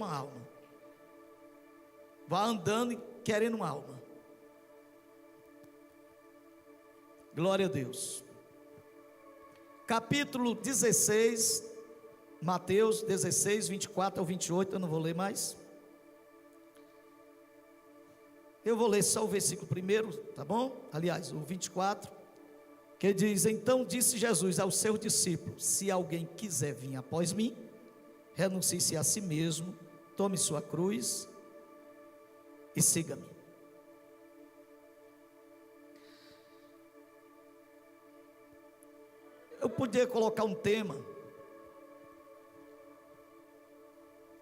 uma alma. Vá andando e querendo uma alma. Glória a Deus. Capítulo 16, Mateus 16, 24 ao 28, eu não vou ler mais. Eu vou ler só o versículo primeiro, tá bom? Aliás, o 24, que diz: então disse Jesus aos seus discípulos: se alguém quiser vir após mim, renuncie-se a si mesmo, tome sua cruz e siga-me. Eu poderia colocar um tema,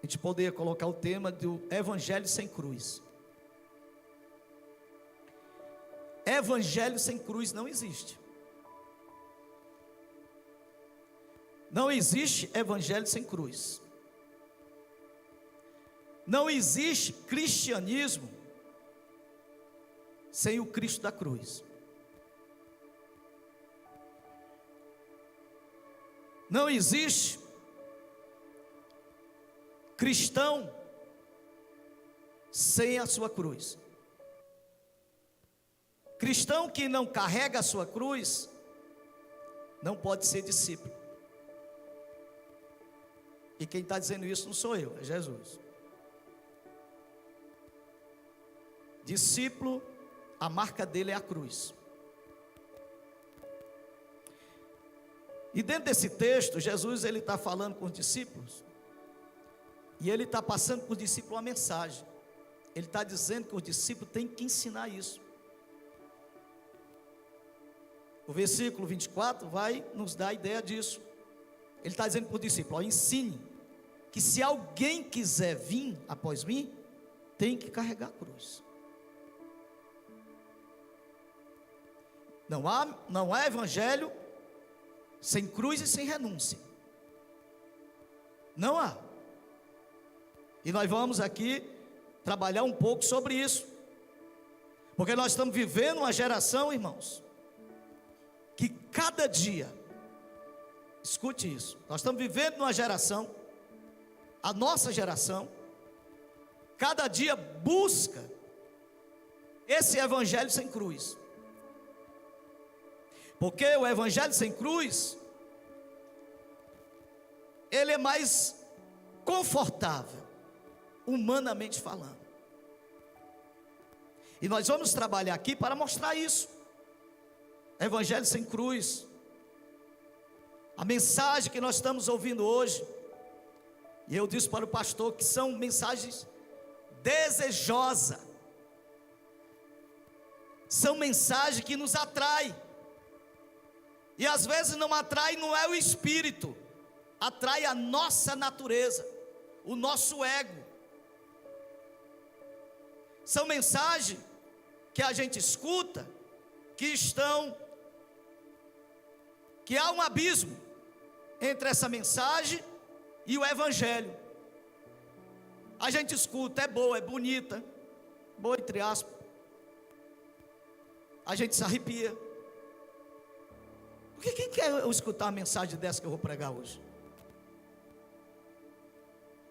a gente poderia colocar o tema do Evangelho sem cruz. Evangelho sem cruz não existe. Não existe evangelho sem cruz. Não existe cristianismo sem o Cristo da cruz. Não existe cristão sem a sua cruz. Cristão que não carrega a sua cruz não pode ser discípulo. E quem está dizendo isso não sou eu, é Jesus. Discípulo, a marca dele é a cruz. E dentro desse texto, Jesus ele está falando com os discípulos, e ele está passando para os discípulos uma mensagem. Ele está dizendo que os discípulos têm que ensinar isso. O versículo 24 vai nos dar a ideia disso. Ele está dizendo para o discípulo: ensine que se alguém quiser vir após mim, tem que carregar a cruz. Não há evangelho sem cruz e sem renúncia. Não há. E nós vamos aqui trabalhar um pouco sobre isso, porque nós estamos vivendo uma geração, irmãos, que cada dia, escute isso, nós estamos vivendo numa geração, a nossa geração, cada dia busca esse evangelho sem cruz. Porque o evangelho sem cruz, ele é mais confortável, humanamente falando. E nós vamos trabalhar aqui para mostrar isso. Evangelho sem cruz. A mensagem que nós estamos ouvindo hoje, e eu disse para o pastor que são mensagens desejosas, são mensagens que nos atraem. E às vezes não atrai, não é o espírito, atrai a nossa natureza, o nosso ego. São mensagens que a gente escuta, que há um abismo entre essa mensagem e o evangelho. A gente escuta, é boa, é bonita, boa entre aspas, a gente se arrepia. Porque quem quer eu escutar uma mensagem dessa que eu vou pregar hoje?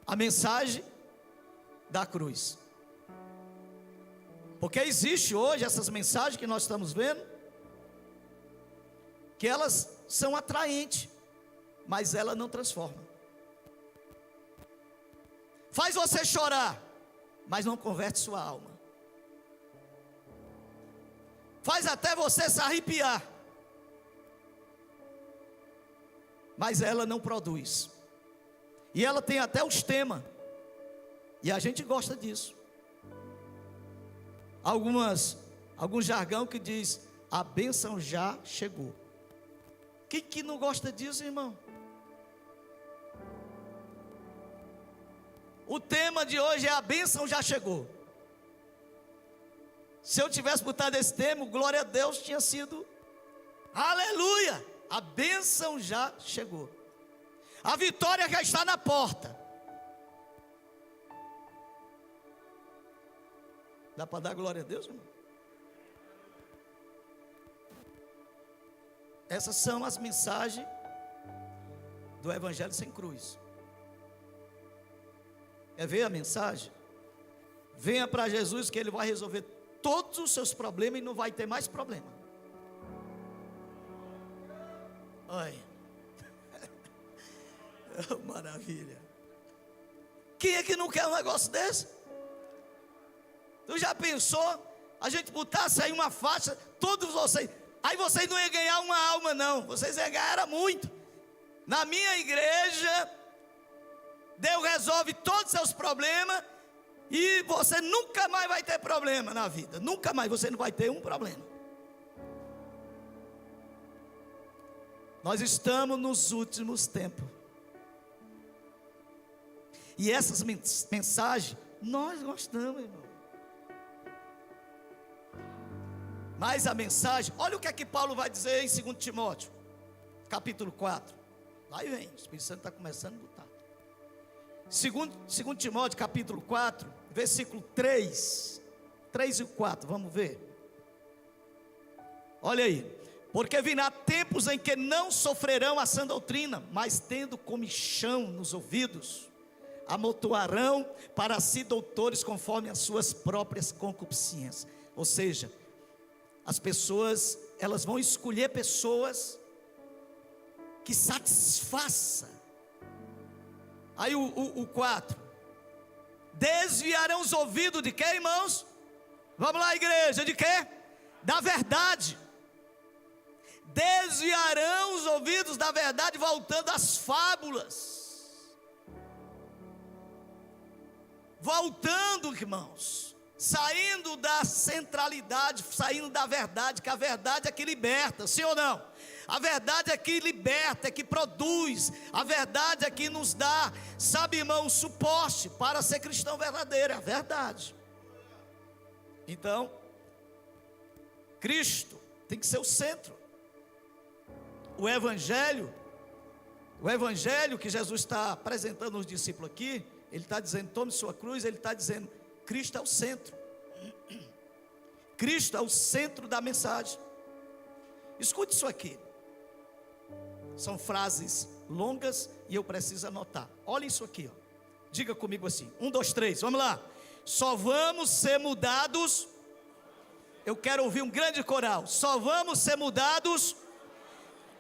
A mensagem da cruz. Porque existe hoje essas mensagens que nós estamos vendo, que elas são atraentes, mas ela não transforma. Faz você chorar, mas não converte sua alma. Faz até você se arrepiar, mas ela não produz. E ela tem até os temas, e a gente gosta disso. Algum jargão que diz: a bênção já chegou. Quem que não gosta disso, irmão? O tema de hoje é: a bênção já chegou. Se eu tivesse botado esse tema, glória a Deus, tinha sido aleluia, a bênção já chegou, a vitória já está na porta. Dá para dar glória a Deus, irmão? Essas são as mensagens do evangelho sem cruz. Quer ver a mensagem? Venha para Jesus que Ele vai resolver todos os seus problemas e não vai ter mais problema. Olha. Oh, maravilha. Quem é que não quer um negócio desse? Tu já pensou? A gente botasse aí uma faixa, todos vocês, aí vocês não iam ganhar uma alma não, vocês iam ganhar era muito. Na minha igreja, Deus resolve todos os seus problemas, e você nunca mais vai ter problema na vida, nunca mais, você não vai ter um problema. Nós estamos nos últimos tempos, e essas mensagens, nós gostamos, irmão. Mas a mensagem, olha o que é que Paulo vai dizer em 2 Timóteo, capítulo 4. Lá vem, o Espírito Santo está começando a botar. 2 Timóteo, capítulo 4, versículo 3 e 4, vamos ver. Olha aí. Porque virá tempos em que não sofrerão a sã doutrina, mas tendo comichão nos ouvidos, amontoarão para si doutores conforme as suas próprias concupiscências. Ou seja, as pessoas, elas vão escolher pessoas que satisfaçam. Aí o 4, desviarão os ouvidos de quê, irmãos? Vamos lá, igreja, de quê? Da verdade. Desviarão os ouvidos da verdade, voltando às fábulas. Voltando, irmãos, saindo da centralidade, saindo da verdade, que a verdade é que liberta, sim ou não? A verdade é que liberta, é que produz, a verdade é que nos dá, sabe, irmão, suporte para ser cristão verdadeiro, é a verdade. Então, Cristo tem que ser o centro. O evangelho que Jesus está apresentando aos discípulos aqui, ele está dizendo, tome sua cruz, ele está dizendo, Cristo é o centro. Cristo é o centro da mensagem. Escute isso aqui. São frases longas e eu preciso anotar. Olha isso aqui, ó. Diga comigo assim, 1, 2, 3, vamos lá. Só vamos ser mudados. Eu quero ouvir um grande coral. Só vamos ser mudados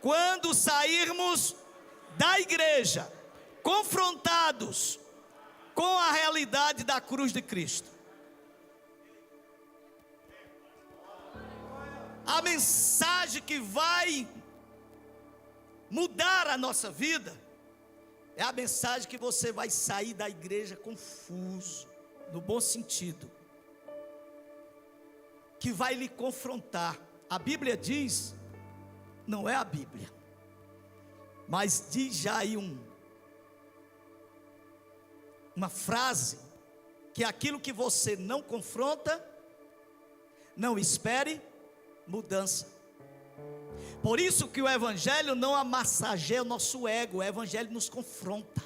quando sairmos da igreja, confrontados com a realidade da cruz de Cristo. A mensagem que vai mudar a nossa vida é a mensagem que você vai sair da igreja confuso, no bom sentido, que vai lhe confrontar. A Bíblia diz, não é a Bíblia, mas diz já aí uma frase, que aquilo que você não confronta, não espere mudança. Por isso que o evangelho não amassageia o nosso ego, o evangelho nos confronta.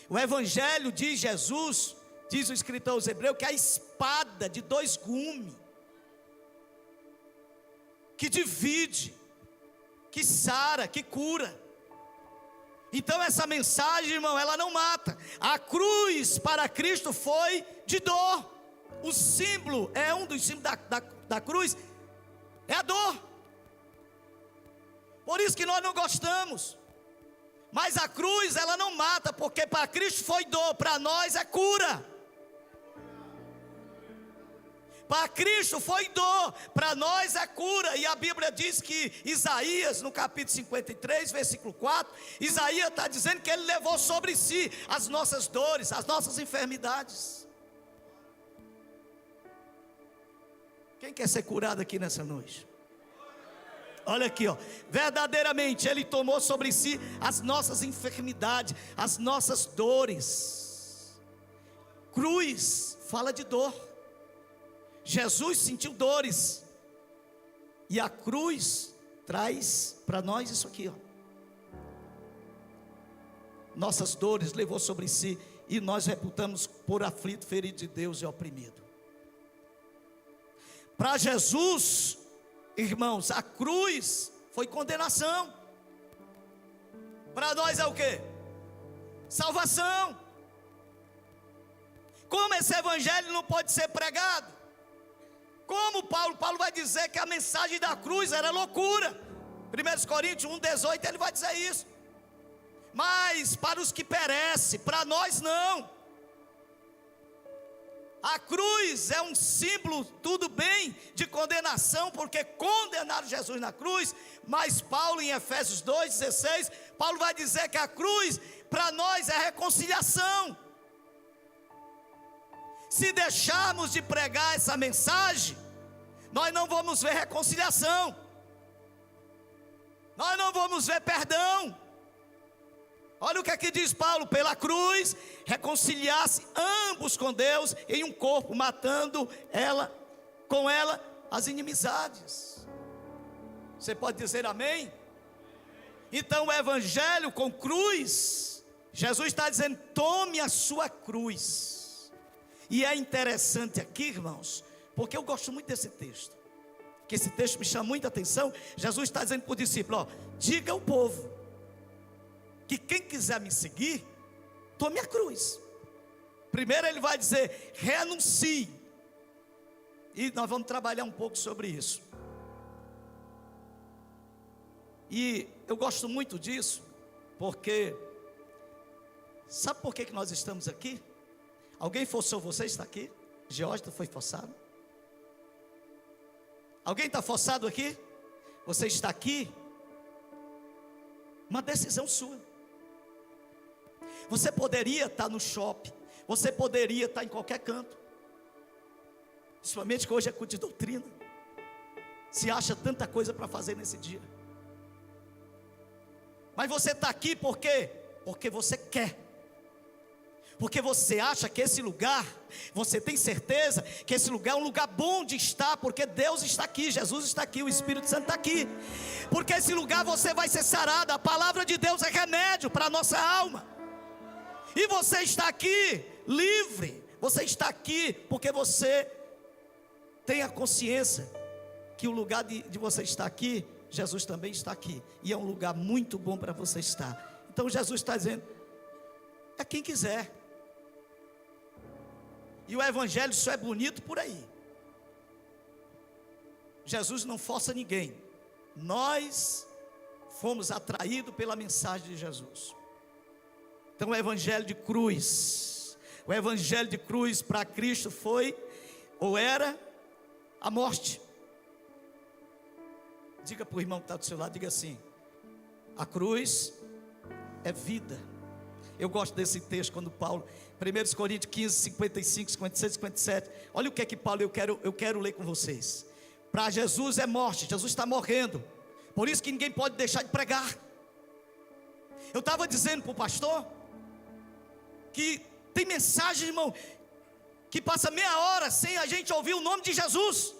O evangelho de Jesus, diz o escritor aos Hebreus, que é a espada de 2 gumes, que divide, que sara, que cura. Então essa mensagem, irmão, ela não mata. A cruz para Cristo foi de dor. O símbolo, um dos símbolos da cruz, é a dor. Por isso que nós não gostamos. Mas a cruz, ela não mata, porque para Cristo foi dor, para nós é cura. Para Cristo foi dor, para nós é cura. E a Bíblia diz que Isaías, no capítulo 53, versículo 4, Isaías está dizendo que ele levou sobre si as nossas dores, as nossas enfermidades. Quem quer ser curado aqui nessa noite? Olha aqui, ó. Verdadeiramente ele tomou sobre si as nossas enfermidades, as nossas dores. Cruz fala de dor. Jesus sentiu dores, e a cruz traz para nós isso aqui, ó. Nossas dores levou sobre si, e nós reputamos por aflito, ferido de Deus e oprimido. Para Jesus, irmãos, a cruz foi condenação. Para nós é o quê? Salvação. esse evangelho não pode ser pregado? Como Paulo vai dizer que a mensagem da cruz era loucura? 1 Coríntios 1,18 ele vai dizer isso. Mas para os que perecem, para nós não. A cruz é um símbolo, tudo bem, de condenação, porque condenaram Jesus na cruz. Mas Paulo em Efésios 2,16, Paulo vai dizer que a cruz para nós é reconciliação. Se deixarmos de pregar essa mensagem, nós não vamos ver reconciliação, nós não vamos ver perdão. Olha o que aqui diz Paulo: pela cruz, reconciliar-se ambos com Deus em um corpo, matando com ela as inimizades. Você pode dizer amém? Então o evangelho com cruz, Jesus está dizendo: tome a sua cruz. E é interessante aqui, irmãos, porque eu gosto muito desse texto, que esse texto me chama muita atenção. Jesus está dizendo para o discípulo: ó, diga ao povo que quem quiser me seguir, tome a cruz. Primeiro ele vai dizer: renuncie. E nós vamos trabalhar um pouco sobre isso. E eu gosto muito disso, porque sabe por que nós estamos aqui? Alguém forçou você a estar aqui? Geógita foi forçado? Alguém está forçado aqui? Você está aqui? Uma decisão sua. Você poderia estar no shopping, você poderia estar em qualquer canto, principalmente que hoje é culto de doutrina, se acha tanta coisa para fazer nesse dia. Mas você está aqui por quê? Porque você quer. Porque você acha que esse lugar, você tem certeza que esse lugar é um lugar bom de estar, porque Deus está aqui, Jesus está aqui, o Espírito Santo está aqui. Porque esse lugar você vai ser sarado, a palavra de Deus é remédio para a nossa alma. E você está aqui livre, você está aqui porque você tem a consciência que o lugar de você estar aqui, Jesus também está aqui, e é um lugar muito bom para você estar. Então Jesus está dizendo: é quem quiser. E o evangelho só é bonito por aí. Jesus não força ninguém, nós fomos atraídos pela mensagem de Jesus. Então o evangelho de cruz, o evangelho de cruz para Cristo foi, ou era, a morte. Diga para o irmão que está do seu lado, diga assim: a cruz é vida. Eu gosto desse texto quando Paulo, 1 Coríntios 15, 55, 56, 57, olha o que é que Paulo, eu quero ler com vocês. Para Jesus é morte, Jesus está morrendo, por isso que ninguém pode deixar de pregar. Eu estava dizendo para o pastor, que tem mensagem, irmão, que passa meia hora sem a gente ouvir o nome de Jesus.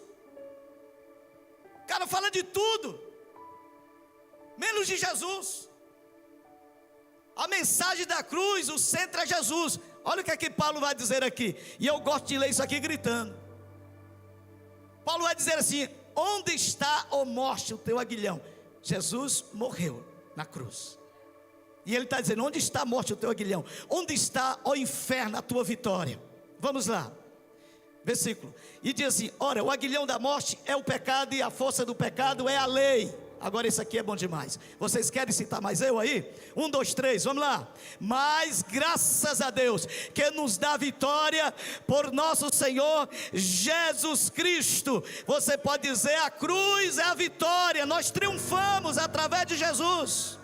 O cara fala de tudo, menos de Jesus. A mensagem da cruz, o centro é Jesus. Olha o que é que Paulo vai dizer aqui, e eu gosto de ler isso aqui gritando. Paulo vai dizer assim: onde está, ó morte, o teu aguilhão? Jesus morreu na cruz. E ele está dizendo: onde está a morte, o teu aguilhão? Onde está, ó inferno, a tua vitória? Vamos lá, versículo. E diz assim: ora, o aguilhão da morte é o pecado, e a força do pecado é a lei. Agora isso aqui é bom demais. Vocês querem citar mais eu aí? 1, 2, 3, vamos lá. Mas graças a Deus, que nos dá vitória por nosso Senhor Jesus Cristo. Você pode dizer: a cruz é a vitória, nós triunfamos através de Jesus.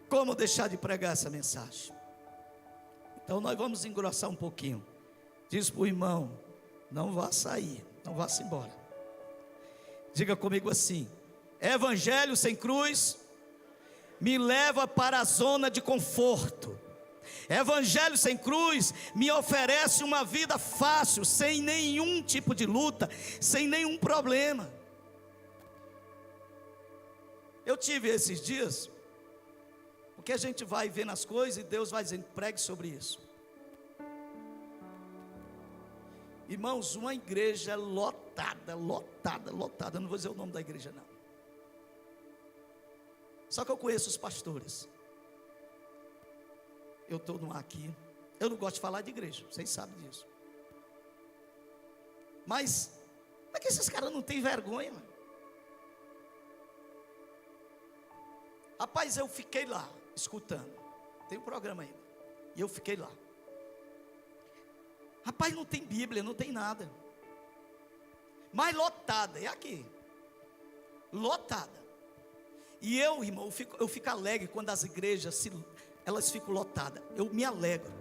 Como deixar de pregar essa mensagem? Então nós vamos engrossar um pouquinho. Diz para o irmão: não vá sair, não vá se embora. Diga comigo assim: evangelho sem cruz me leva para a zona de conforto. Evangelho sem cruz me oferece uma vida fácil, sem nenhum tipo de luta, sem nenhum problema. Eu tive esses dias, porque a gente vai vendo as coisas e Deus vai dizendo: pregue sobre isso. Irmãos, uma igreja lotada, não vou dizer o nome da igreja não, só que eu conheço os pastores. eu estou no aqui. Eu não gosto de falar de igreja, vocês sabem disso. Mas, como é que esses caras não têm vergonha, mano? Rapaz, eu fiquei lá, escutando. Tem um programa ainda. E eu fiquei lá. Rapaz, não tem Bíblia, não tem nada. Mas lotada, é aqui. Lotada. E eu, irmão, eu fico alegre quando as igrejas, elas ficam lotadas. Eu me alegro.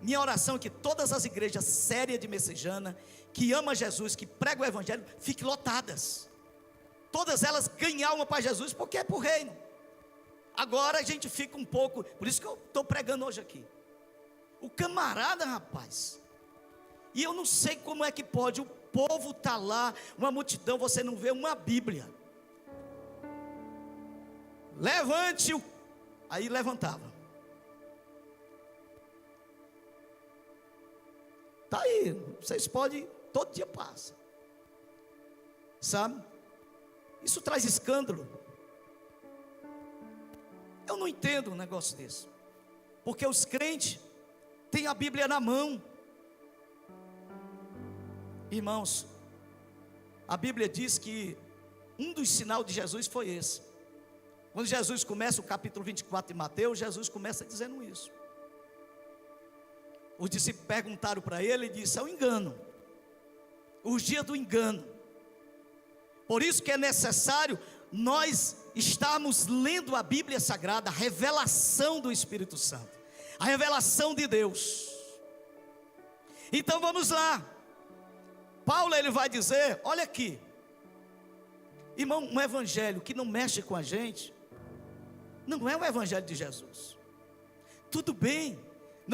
Minha oração é que todas as igrejas sérias de Messejana, que amam Jesus, que pregam o Evangelho, fiquem lotadas. Todas elas ganhar alma para Jesus, porque é para o reino. Agora a gente fica um pouco, por isso que eu estou pregando hoje aqui. O camarada, rapaz, e eu não sei como é que pode, o povo está lá, uma multidão, você não vê uma Bíblia. Levante o, aí levantava. Está aí, vocês podem, todo dia passa. Sabe? Isso traz escândalo. Eu não entendo um negócio desse. Porque os crentes têm a Bíblia na mão. Irmãos, a Bíblia diz que um dos sinais de Jesus foi esse. Quando Jesus começa o capítulo 24 de Mateus, Jesus começa dizendo isso. Os discípulos perguntaram para ele e disse: é o engano. Os dias do engano. Por isso que é necessário nós estarmos lendo a Bíblia Sagrada, a revelação do Espírito Santo, a revelação de Deus. Então vamos lá. Paulo, ele vai dizer, olha aqui, irmão, um evangelho que não mexe com a gente, não é o evangelho de Jesus. Tudo bem, eu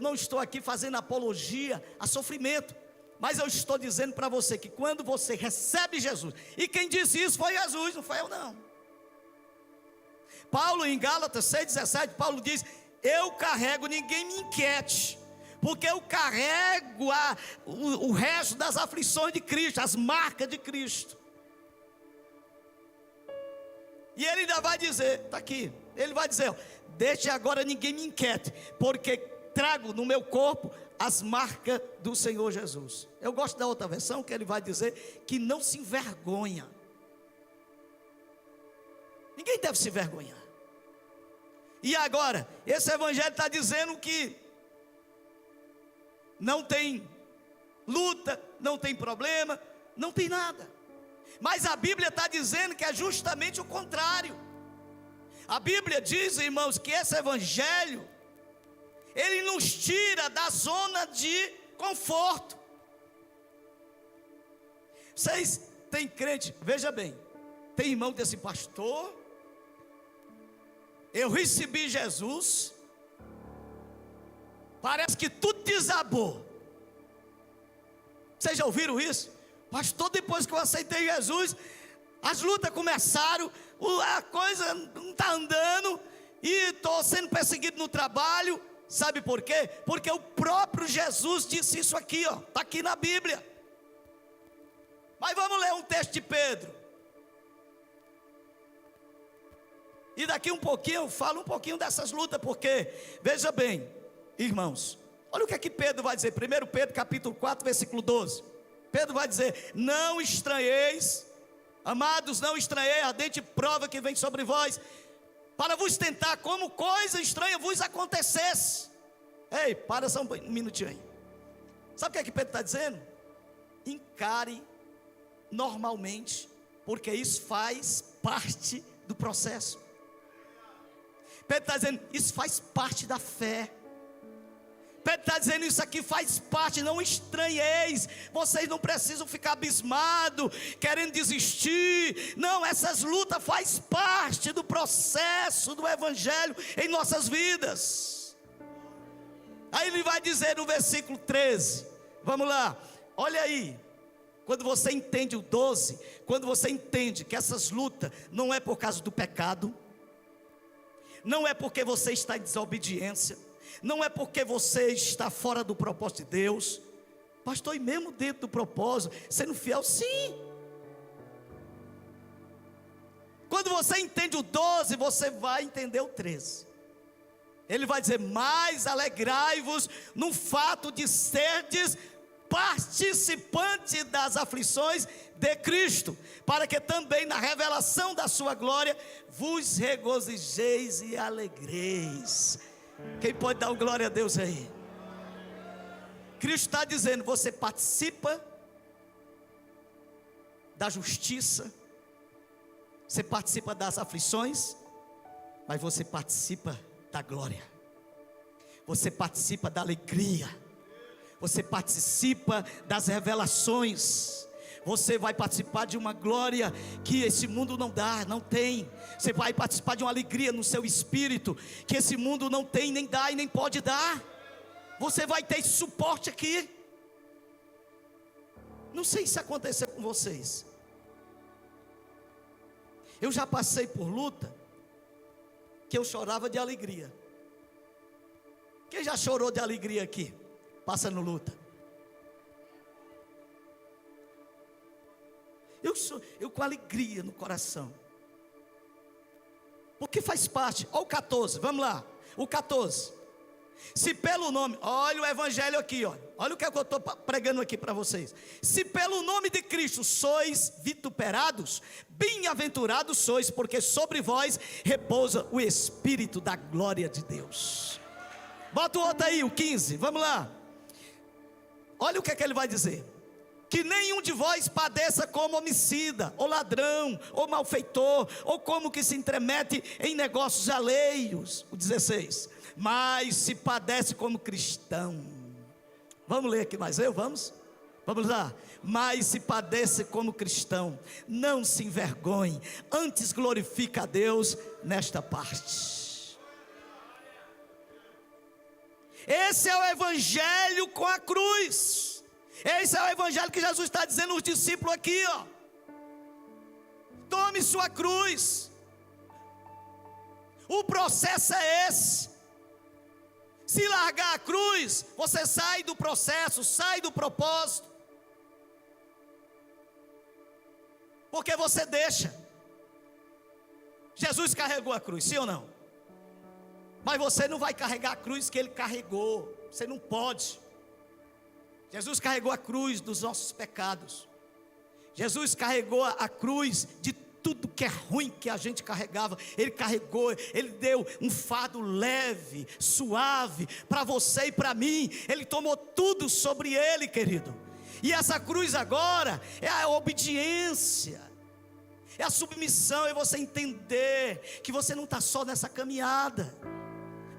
não estou aqui fazendo apologia a sofrimento, mas eu estou dizendo para você que quando você recebe Jesus, e quem disse isso foi Jesus, não foi eu não. Paulo em Gálatas 6,17, Paulo diz: eu carrego, ninguém me inquiete, porque eu carrego o resto das aflições de Cristo, as marcas de Cristo. E ele ainda vai dizer, está aqui, ele vai dizer: deixe agora ninguém me inquiete, porque trago no meu corpo as marcas do Senhor Jesus. Eu gosto da outra versão, que ele vai dizer que não se envergonha. Ninguém deve se envergonhar. E agora, esse evangelho está dizendo que não tem luta, não tem problema, não tem nada. Mas a Bíblia está dizendo que é justamente o contrário. A Bíblia diz, irmãos, que esse evangelho, ele nos tira da zona de conforto. Vocês têm crente, veja bem, tem irmão que diz assim: pastor, eu recebi Jesus, parece que tudo desabou. Vocês já ouviram isso? Pastor, depois que eu aceitei Jesus, as lutas começaram, a coisa não está andando, e estou sendo perseguido no trabalho. Sabe por quê? Porque o próprio Jesus disse isso aqui, ó, está aqui na Bíblia. Mas vamos ler um texto de Pedro. E daqui um pouquinho eu falo um pouquinho dessas lutas, porque, veja bem, irmãos, olha o que é que Pedro vai dizer. 1 Pedro capítulo 4, versículo 12. Pedro vai dizer: não estranheis, amados, não estranheis a ardente prova que vem sobre vós, para vos tentar como coisa estranha vos acontecesse. Ei, para só um minutinho aí. Sabe o que é que Pedro está dizendo? Encare normalmente, porque isso faz parte do processo. Pedro está dizendo, isso faz parte da fé. Pedro está dizendo, isso aqui faz parte, não estranheis. Vocês não precisam ficar abismados, querendo desistir. Não, essas lutas faz parte do processo do Evangelho em nossas vidas. Aí ele vai dizer no versículo 13, vamos lá, olha aí. Quando você entende o 12, quando você entende que essas lutas não é por causa do pecado, não é porque você está em desobediência, não é porque você está fora do propósito de Deus. Pastor, e mesmo dentro do propósito, sendo fiel, sim. Quando você entende o 12, você vai entender o 13. Ele vai dizer: mais alegrai-vos no fato de serdes participante das aflições de Cristo, para que também na revelação da sua glória vos regozijeis e alegreis. Quem pode dar glória a Deus aí? Cristo está dizendo: você participa da justiça, você participa das aflições, mas você participa da glória, você participa da alegria, você participa das revelações, você vai participar de uma glória que esse mundo não dá, não tem. Você vai participar de uma alegria no seu espírito que esse mundo não tem, nem dá e nem pode dar. Você vai ter esse suporte aqui. Não sei se aconteceu com vocês. Eu já passei por luta que eu chorava de alegria. Quem já chorou de alegria aqui? Passando luta. Eu com alegria no coração. Porque faz parte. Olha o 14, vamos lá. O 14. Se pelo nome, olha o evangelho aqui, olha o que eu estou pregando aqui para vocês. Se pelo nome de Cristo sois vituperados, bem-aventurados sois, porque sobre vós repousa o Espírito da glória de Deus. Bota o outro aí, o 15, vamos lá. Olha o que ele vai dizer: que nenhum de vós padeça como homicida, ou ladrão, ou malfeitor, ou como que se intromete em negócios alheios. O 16. Mas se padece como cristão. Vamos ler aqui mais vamos lá. Mas se padece como cristão, não se envergonhe, antes glorifica a Deus nesta parte. Esse é o evangelho com a cruz. Esse é o evangelho que Jesus está dizendo aos discípulos aqui, tome sua cruz. O processo é esse. Se largar a cruz, você sai do processo, sai do propósito, porque você deixa. Jesus carregou a cruz, sim ou não? Mas você não vai carregar a cruz que ele carregou. Você não pode. Jesus carregou a cruz dos nossos pecados. Jesus carregou a cruz de tudo que é ruim que a gente carregava. Ele carregou, ele deu um fardo leve, suave para você e para mim. Ele tomou tudo sobre ele, querido. E essa cruz agora é a obediência, é a submissão, é você entender que você não está só nessa caminhada,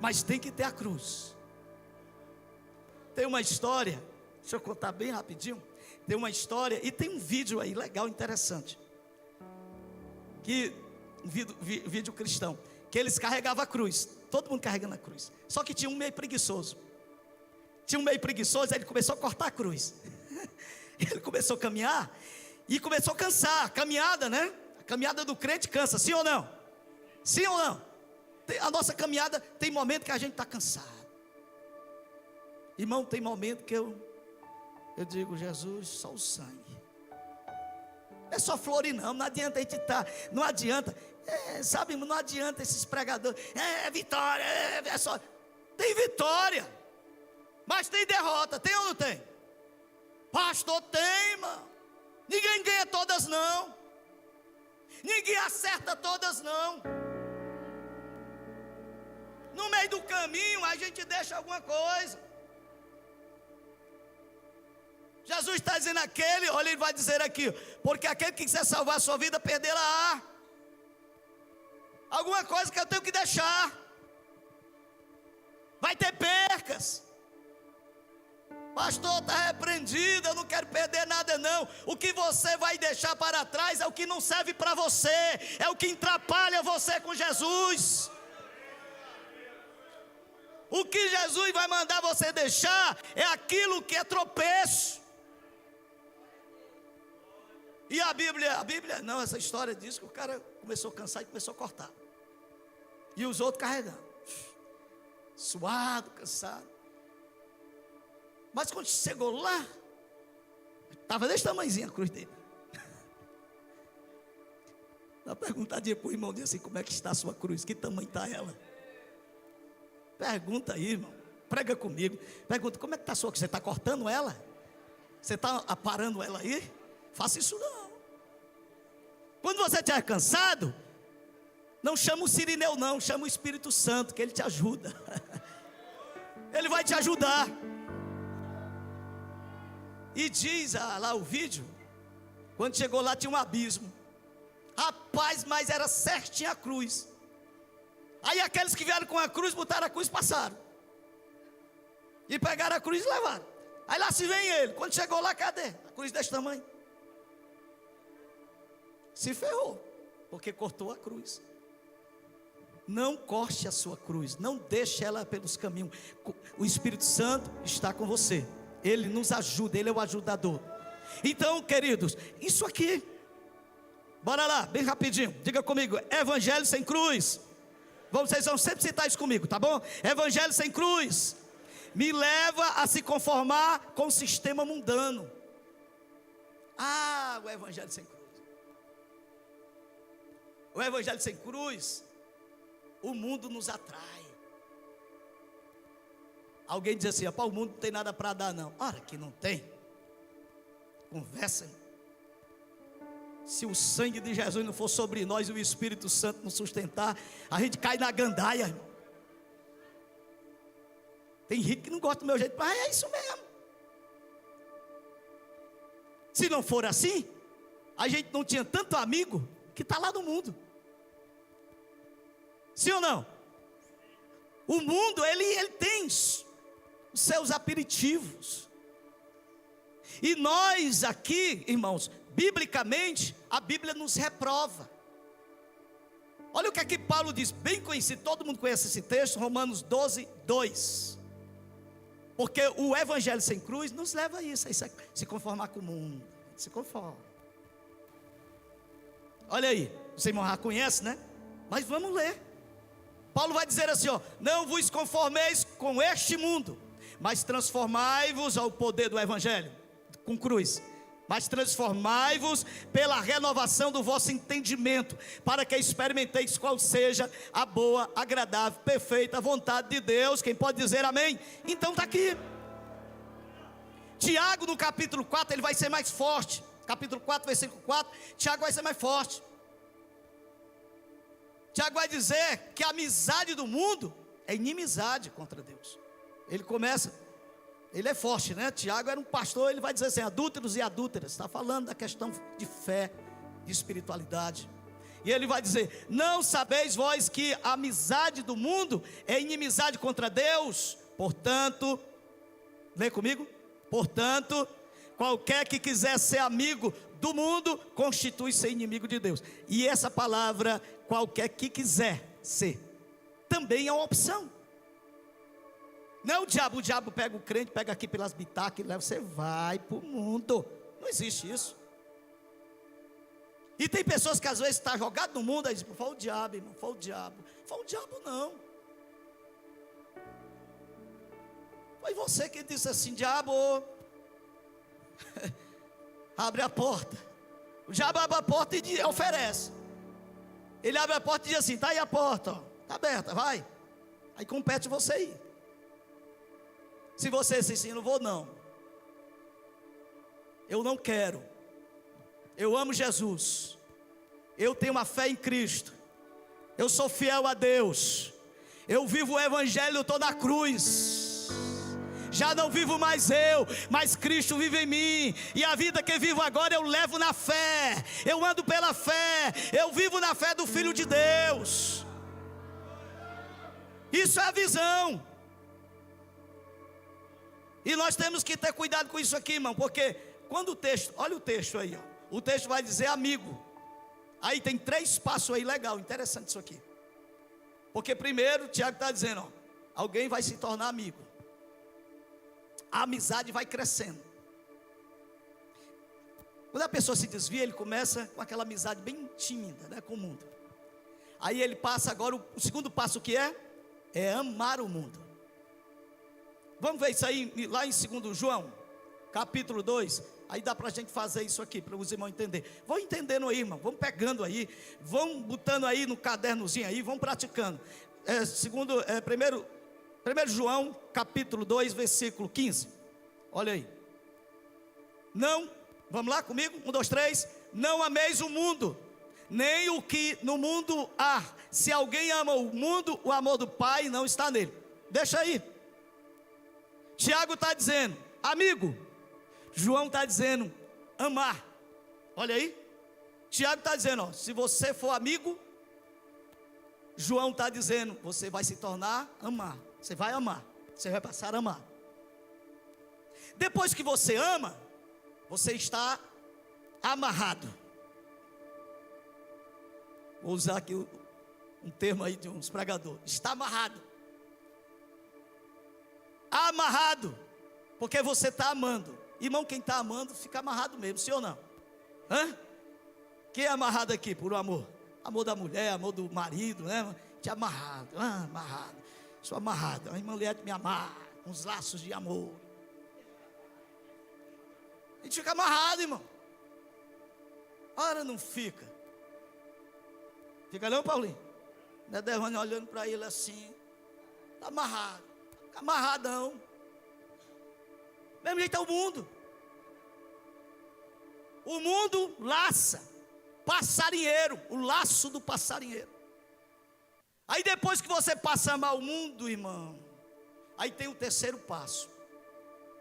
mas tem que ter a cruz. Tem uma história, deixa eu contar bem rapidinho. Tem uma história e tem um vídeo aí legal, interessante, que vídeo cristão, que eles carregavam a cruz, todo mundo carregando a cruz, só que tinha um meio preguiçoso. Aí ele começou a cortar a cruz. Ele começou a caminhar e começou a cansar. A caminhada, né? A caminhada do crente cansa, sim ou não? Sim ou não? A nossa caminhada tem momento que a gente está cansado. Irmão, tem momento que eu digo: Jesus, só o sangue. Não é só flor não adianta a gente estar, não adianta, sabe, não adianta esses pregadores, vitória, é só, tem vitória, mas tem derrota, tem ou não tem? Pastor, tem, irmão. Ninguém ganha todas não, ninguém acerta todas não. No meio do caminho a gente deixa alguma coisa. Jesus está dizendo olha, ele vai dizer aqui: porque aquele que quiser salvar a sua vida, perdê-la-á. Alguma coisa que eu tenho que deixar. Vai ter percas. Pastor, está repreendido, eu não quero perder nada não. O que você vai deixar para trás é o que não serve para você, é o que atrapalha você com Jesus. O que Jesus vai mandar você deixar é aquilo que é tropeço. E a Bíblia, não, essa história diz que o cara começou a cansar e começou a cortar. E os outros carregando, suado, cansado. Mas quando chegou lá, estava desse tamanhozinho a cruz dele. Dá uma perguntadinha para o irmão dele assim: como é que está a sua cruz? Que tamanho está ela? Pergunta aí, irmão. Prega comigo. Pergunta, como é que está a sua? Você está cortando ela? Você está aparando ela aí? Faça isso não. Quando você estiver cansado, não chama o Sirineu não, chama o Espírito Santo, que ele te ajuda. Ele vai te ajudar. E diz lá o vídeo, quando chegou lá tinha um abismo. Rapaz, mas era certinho a cruz. Aí aqueles que vieram com a cruz, botaram a cruz e passaram. E pegaram a cruz e levaram. Aí lá se vem ele. Quando chegou lá, cadê? A cruz desse tamanho. Se ferrou, porque cortou a cruz. Não corte a sua cruz, não deixe ela pelos caminhos. O Espírito Santo está com você. Ele nos ajuda, Ele é o ajudador. Então, queridos, isso aqui. Bora lá, bem rapidinho. Diga comigo, evangelho sem cruz. Vocês vão sempre citar isso comigo, tá bom? Evangelho sem cruz me leva a se conformar com o sistema mundano. O evangelho sem cruz. O evangelho sem cruz, o mundo nos atrai. Alguém diz assim, o mundo não tem nada para dar não. Ora que não tem. Conversa. Se o sangue de Jesus não for sobre nós e o Espírito Santo nos sustentar, a gente cai na gandaia, irmão. Tem rico que não gosta do meu jeito, mas é isso mesmo. Se não for assim, a gente não tinha tanto amigo que está lá no mundo. Sim ou não? O mundo, ele tem os seus aperitivos. E nós aqui, irmãos, biblicamente, a Bíblia nos reprova. Olha o que aqui Paulo diz, bem conhecido, todo mundo conhece esse texto, Romanos 12, 2. Porque o evangelho sem cruz nos leva a isso, se conformar com o mundo. Se conforma. Olha aí, você já conhece, né? Mas vamos ler. Paulo vai dizer assim, não vos conformeis com este mundo, mas transformai-vos ao poder do evangelho, com cruz. Mas transformai-vos pela renovação do vosso entendimento, para que experimenteis qual seja a boa, agradável, perfeita vontade de Deus. Quem pode dizer amém? Então está aqui. Tiago no capítulo 4, ele vai ser mais forte. Capítulo 4, versículo 4, Tiago vai ser mais forte. Tiago vai dizer que a amizade do mundo é inimizade contra Deus. Ele começa... Ele é forte, né? Tiago era um pastor, ele vai dizer assim, adúlteros e adúlteras. Está falando da questão de fé, de espiritualidade. E ele vai dizer, não sabeis vós que a amizade do mundo é inimizade contra Deus? Portanto, lê comigo. Portanto, qualquer que quiser ser amigo do mundo, constitui-se inimigo de Deus. E essa palavra, qualquer que quiser ser, também é uma opção. Não é o diabo pega o crente, pega aqui pelas bitacas e leva, você vai para o mundo. Não existe isso. E tem pessoas que às vezes estão jogadas no mundo, aí dizem, foi o diabo, irmão, foi o diabo. Foi o diabo não. Foi você que disse assim, diabo, abre a porta. O diabo abre a porta e oferece. Ele abre a porta e diz assim, está aí a porta, está aberta, vai. Aí compete você ir. Se você diz assim, não vou não. Eu não quero. Eu amo Jesus. Eu tenho uma fé em Cristo. Eu sou fiel a Deus. Eu vivo o evangelho, estou na cruz. Já não vivo mais eu, mas Cristo vive em mim. E a vida que vivo agora eu levo na fé. Eu ando pela fé. Eu vivo na fé do Filho de Deus. Isso é a visão. E nós temos que ter cuidado com isso aqui, irmão, porque quando o texto, olha o texto aí, o texto vai dizer amigo. Aí tem 3 passos aí, legal, interessante isso aqui. Porque primeiro, Tiago está dizendo, alguém vai se tornar amigo. A amizade vai crescendo. Quando a pessoa se desvia, ele começa com aquela amizade bem tímida, né, com o mundo. Aí ele passa agora, o segundo passo que é amar o mundo. Vamos ver isso aí, lá em 2 João, capítulo 2, aí dá para a gente fazer isso aqui, para os irmãos entenderem. Vão entendendo aí, irmão, vamos pegando aí, vão botando aí no cadernozinho aí, vão praticando. 1 João, capítulo 2, versículo 15. Olha aí. Não, vamos lá comigo? 1, 2, 3. Não ameis o mundo, nem o que no mundo há. Se alguém ama o mundo, o amor do Pai não está nele. Deixa aí. Tiago está dizendo, amigo. João está dizendo, amar. Olha aí. Tiago está dizendo, ó, se você for amigo. João está dizendo, você vai se tornar amar. Você vai amar. Você vai passar a amar. Depois que você ama, você está amarrado. Vou usar aqui um termo aí de uns pregadores. Está amarrado. Amarrado. Porque você está amando. Irmão, quem está amando fica amarrado mesmo, sim ou não? Hã? Quem é amarrado aqui por um amor? Amor da mulher, amor do marido, né? Te amarrado, amarrado. Sou amarrado. A mulher me amarra, uns laços de amor. A gente fica amarrado, irmão. Ora, não fica. Fica não, Paulinho? Né, Devânia olhando para ele assim. Está amarrado. Fica amarradão. Mesmo jeito é o mundo. O mundo laça. Passarinheiro. O laço do passarinheiro. Aí depois que você passa a amar o mundo, irmão. Aí tem o terceiro passo.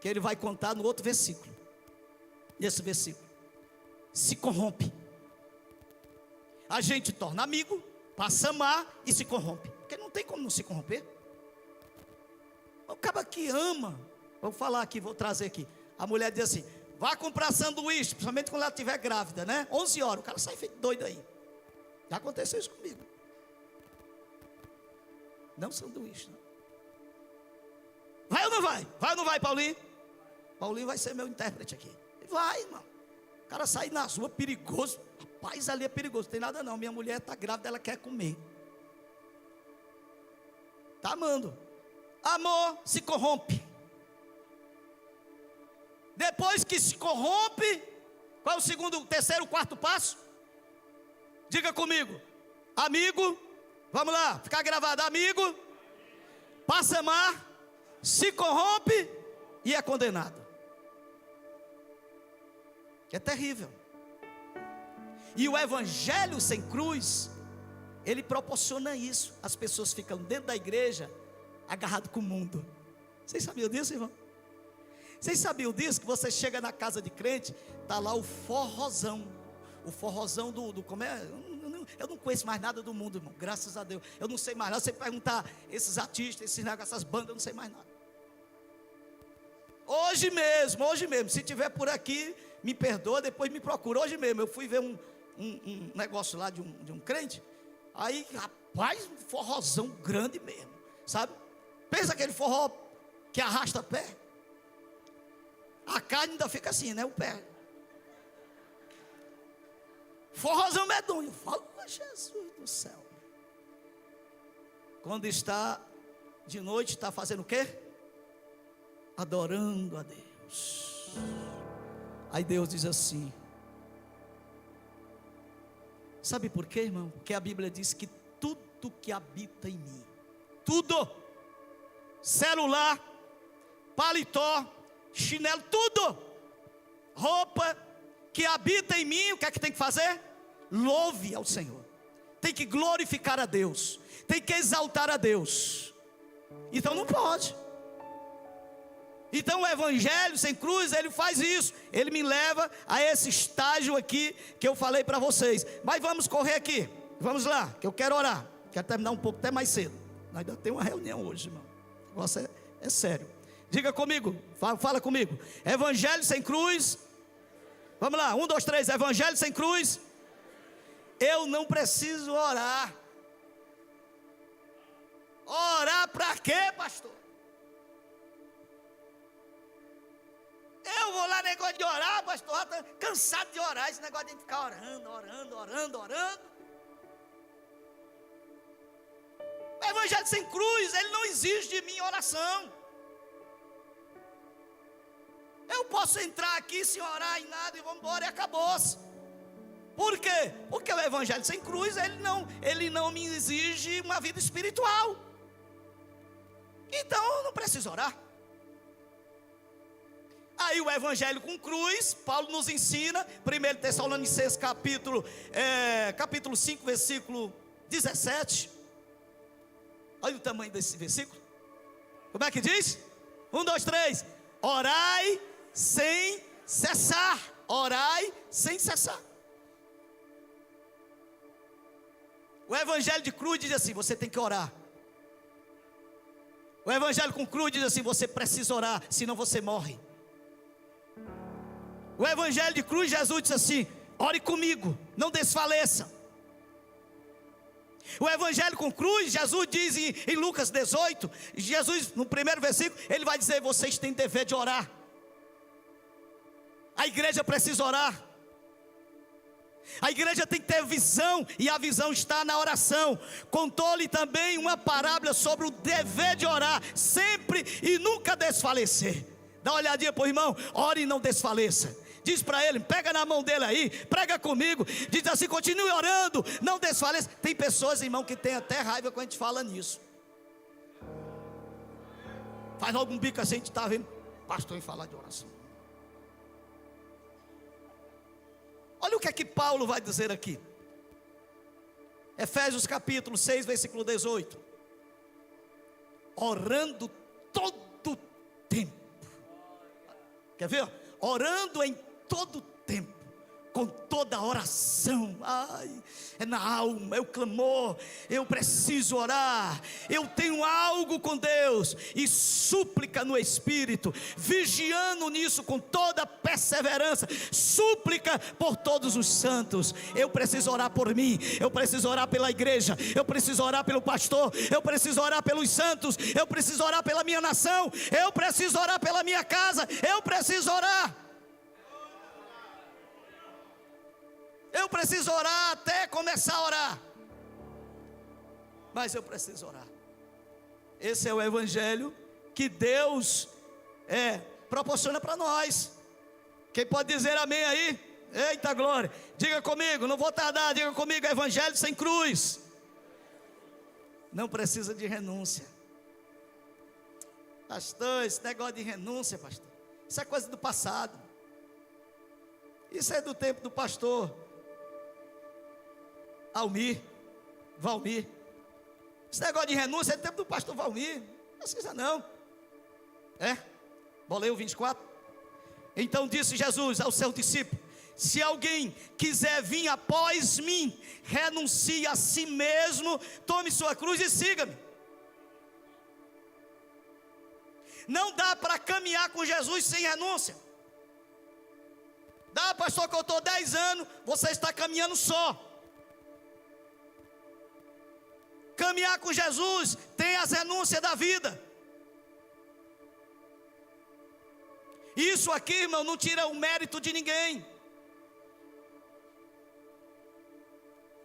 Que ele vai contar no outro versículo. Nesse versículo. Se corrompe. A gente torna amigo, passa a amar e se corrompe. Porque não tem como não se corromper. O cara que ama. Vou falar aqui, vou trazer aqui. A mulher diz assim, vá comprar sanduíche, principalmente quando ela estiver grávida, né? 11 horas, o cara sai feito doido aí. Já aconteceu isso comigo. Não sanduíche, não. Vai ou não vai? Vai ou não vai, Paulinho? Paulinho vai ser meu intérprete aqui. Vai, irmão. O cara sai na rua, perigoso. Rapaz, ali é perigoso, não tem nada não. Minha mulher está grávida, ela quer comer. Está amando. Amor se corrompe. Depois que se corrompe, qual é o segundo, terceiro, quarto passo? Diga comigo. Amigo, vamos lá, ficar gravado. Amigo, passa a amar, se corrompe e é condenado. É terrível. E o evangelho sem cruz, ele proporciona isso. As pessoas ficam dentro da igreja, agarrado com o mundo. Vocês sabiam disso, irmão? Vocês sabiam disso? Que você chega na casa de crente, está lá o forrozão. O forrozão do como é? Eu não conheço mais nada do mundo, irmão. Graças a Deus. Eu não sei mais nada. Você perguntar esses artistas, essas bandas, eu não sei mais nada. Hoje mesmo. Se tiver por aqui, me perdoa, depois me procura. Hoje mesmo, eu fui ver um negócio lá de um crente. Aí, rapaz, um forrozão grande mesmo, sabe? Pensa aquele forró que arrasta pé. A carne ainda fica assim, né? O pé. Forrozão medonho. Fala, Jesus do céu. Quando está de noite, está fazendo o quê? Adorando a Deus. Aí Deus diz assim. Sabe por quê, irmão? Porque a Bíblia diz que tudo que habita em mim, tudo, celular, paletó, chinelo, tudo, roupa que habita em mim, o que é que tem que fazer? Louve ao Senhor. Tem que glorificar a Deus, tem que exaltar a Deus. Então não pode. Então o evangelho sem cruz, ele faz isso. Ele me leva a esse estágio aqui que eu falei para vocês. Mas vamos correr aqui. Vamos lá, que eu quero orar. Quero terminar um pouco até mais cedo. Nós ainda tem uma reunião hoje, irmão. O negócio é sério. Diga comigo, fala comigo. Evangelho sem cruz. Vamos lá, 1, 2, 3. Evangelho sem cruz. Eu não preciso orar. Orar para quê, pastor? Eu vou lá, negócio de orar, pastor, estou cansado de orar, esse negócio de ficar orando. O evangelho sem cruz, ele não exige de mim oração. Eu posso entrar aqui sem orar em nada e vamos embora e acabou-se. Por quê? Porque o evangelho sem cruz, ele não me exige uma vida espiritual. Então eu não preciso orar. Aí o evangelho com cruz, Paulo nos ensina, 1 Tessalonicenses capítulo 5, versículo 17. Olha o tamanho desse versículo. Como é que diz? 1, 2, 3. Orai sem cessar. Orai sem cessar. O evangelho de cruz diz assim: você tem que orar. O evangelho com cruz diz assim: você precisa orar, senão você morre. O evangelho de cruz, Jesus disse assim: ore comigo, não desfaleça. O evangelho com cruz, Jesus diz em Lucas 18, Jesus no primeiro versículo, ele vai dizer: vocês têm dever de orar. A igreja precisa orar. A igreja tem que ter visão, e a visão está na oração. Contou-lhe também uma parábola sobre o dever de orar, sempre e nunca desfalecer. Dá uma olhadinha para o irmão: ore e não desfaleça. Diz para ele, pega na mão dele aí, prega comigo, diz assim: continue orando, não desfaleça. Tem pessoas, irmão, que tem até raiva quando a gente fala nisso. Faz algum bico assim, a gente está vendo pastor em falar de oração. Olha o que é que Paulo vai dizer aqui. Efésios capítulo 6, versículo 18. Orando todo tempo. Quer ver? Orando em todo tempo, com toda oração. Ai, é na alma, é o clamor. Eu preciso orar. Eu tenho algo com Deus. E súplica no Espírito, vigiando nisso com toda perseverança. Súplica por todos os santos. Eu preciso orar por mim. Eu preciso orar pela igreja. Eu preciso orar pelo pastor. Eu preciso orar pelos santos. Eu preciso orar pela minha nação. Eu preciso orar pela minha casa. Eu preciso orar. Eu preciso orar até começar a orar. Mas eu preciso orar. Esse é o evangelho que Deus proporciona para nós. Quem pode dizer amém aí? Eita glória. Diga comigo, não vou tardar. Diga comigo, evangelho sem cruz. Não precisa de renúncia. Pastor, esse negócio de renúncia, pastor, isso é coisa do passado. Isso é do tempo do pastor Valmir. Esse negócio de renúncia é do tempo do pastor Valmir. Não precisa não. Vou ler o 24. Então disse Jesus ao seu discípulo: se alguém quiser vir após mim, renuncie a si mesmo, tome sua cruz e siga-me. Não dá para caminhar com Jesus sem renúncia. Dá, pastor, que eu estou 10 anos, você está caminhando só. Caminhar com Jesus tem as renúncias da vida. Isso aqui, irmão, não tira o mérito de ninguém.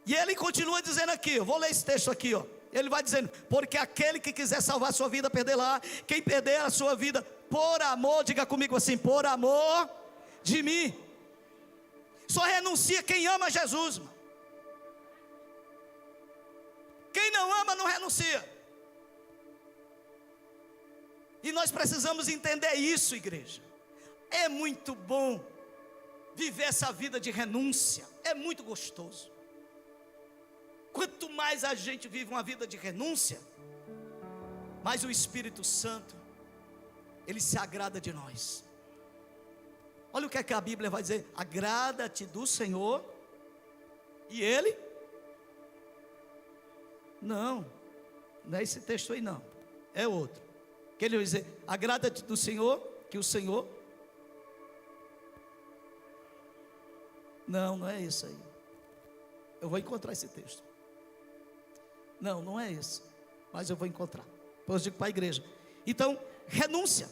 E ele continua dizendo aqui, eu vou ler esse texto aqui, ó. Ele vai dizendo: porque aquele que quiser salvar a sua vida, perderá. Quem perder a sua vida por amor, diga comigo assim: por amor de mim. Só renuncia quem ama Jesus, irmão. Quem não ama não renuncia. E nós precisamos entender isso, igreja. É muito bom viver essa vida de renúncia. É muito gostoso. Quanto mais a gente vive uma vida de renúncia, mais o Espírito Santo, ele se agrada de nós. Olha o que é que a Bíblia vai dizer: agrada-te do Senhor, e Ele... Não é esse texto aí não, é outro. Que ele vai dizer: agrada-te do Senhor, que o Senhor... Não é isso aí. Eu vou encontrar esse texto. Não é esse, mas eu vou encontrar. Depois eu digo para a igreja. Então, renúncia.